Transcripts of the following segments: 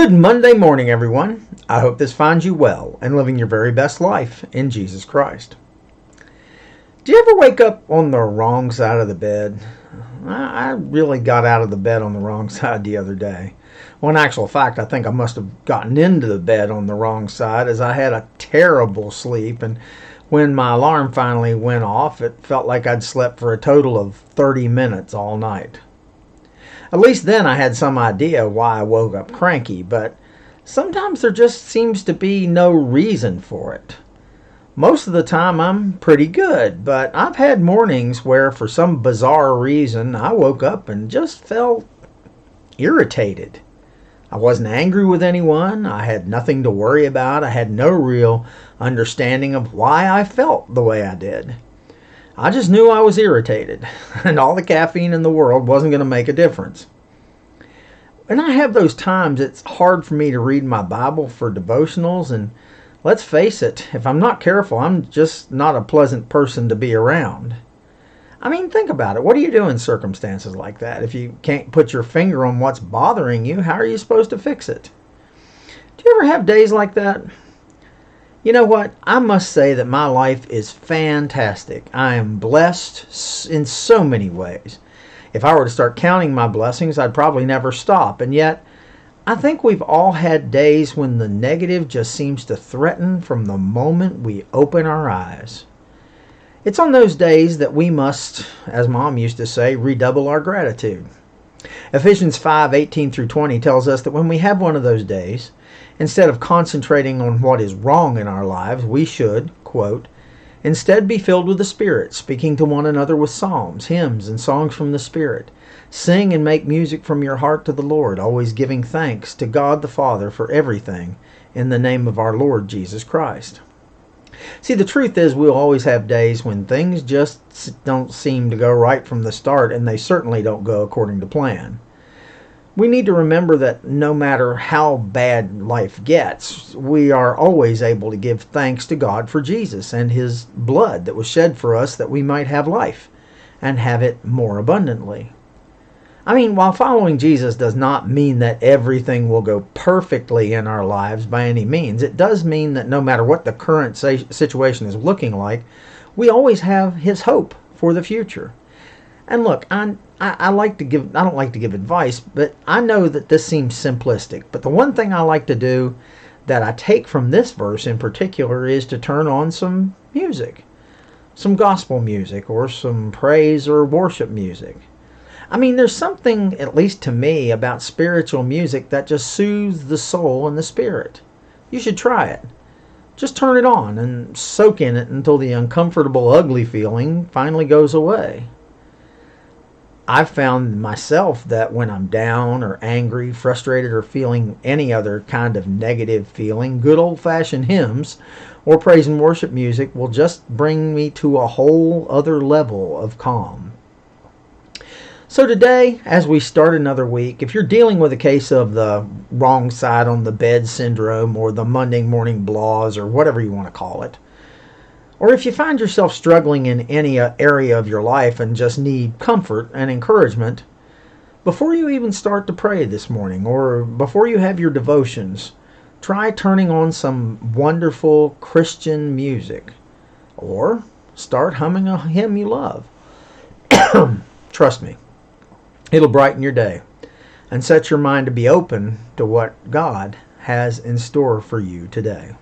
Good Monday morning, everyone. I hope this finds you well and living your very best life in Jesus Christ. Do you ever wake up on the wrong side of the bed? I really got out of the bed on the wrong side the other day. Well, in actual fact, I think I must have gotten into the bed on the wrong side, as I had a terrible sleep, and when my alarm finally went off, it felt like I'd slept for a total of 30 minutes all night. At least then I had some idea why I woke up cranky, but sometimes there just seems to be no reason for it. Most of the time I'm pretty good, but I've had mornings where for some bizarre reason I woke up and just felt irritated. I wasn't angry with anyone. I had nothing to worry about. I had no real understanding of why I felt the way I did. I just knew I was irritated, and all the caffeine in the world wasn't going to make a difference. When I have those times, it's hard for me to read my Bible for devotionals, and let's face it, if I'm not careful, I'm just not a pleasant person to be around. I mean, think about it. What do you do in circumstances like that? If you can't put your finger on what's bothering you, how are you supposed to fix it? Do you ever have days like that? You know what? I must say that my life is fantastic. I am blessed in so many ways. If I were to start counting my blessings, I'd probably never stop. And yet, I think we've all had days when the negative just seems to threaten from the moment we open our eyes. It's on those days that we must, as Mom used to say, redouble our gratitude. Ephesians 5:18 through 20 tells us that when we have one of those days, instead of concentrating on what is wrong in our lives, we should, quote, instead be filled with the Spirit, speaking to one another with psalms, hymns, and songs from the Spirit. Sing and make music from your heart to the Lord, always giving thanks to God the Father for everything in the name of our Lord Jesus Christ. See, the truth is we'll always have days when things just don't seem to go right from the start, and they certainly don't go according to plan. We need to remember that no matter how bad life gets, we are always able to give thanks to God for Jesus and His blood that was shed for us that we might have life and have it more abundantly. I mean, while following Jesus does not mean that everything will go perfectly in our lives by any means, it does mean that no matter what the current situation is looking like, we always have His hope for the future. And look, I don't like to give advice, but I know that this seems simplistic. But the one thing I like to do that I take from this verse in particular is to turn on some music, some gospel music, or some praise or worship music. I mean, there's something, at least to me, about spiritual music that just soothes the soul and the spirit. You should try it. Just turn it on and soak in it until the uncomfortable, ugly feeling finally goes away. I've found myself that when I'm down or angry, frustrated, or feeling any other kind of negative feeling, good old-fashioned hymns or praise and worship music will just bring me to a whole other level of calm. So today, as we start another week, if you're dealing with a case of the wrong side on the bed syndrome or the Monday morning blahs or whatever you want to call it, or if you find yourself struggling in any area of your life and just need comfort and encouragement, before you even start to pray this morning or before you have your devotions, try turning on some wonderful Christian music or start humming a hymn you love. Trust me, it'll brighten your day and set your mind to be open to what God has in store for you today.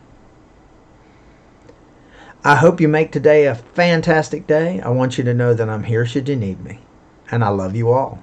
I hope you make today a fantastic day. I want you to know that I'm here should you need me, and I love you all.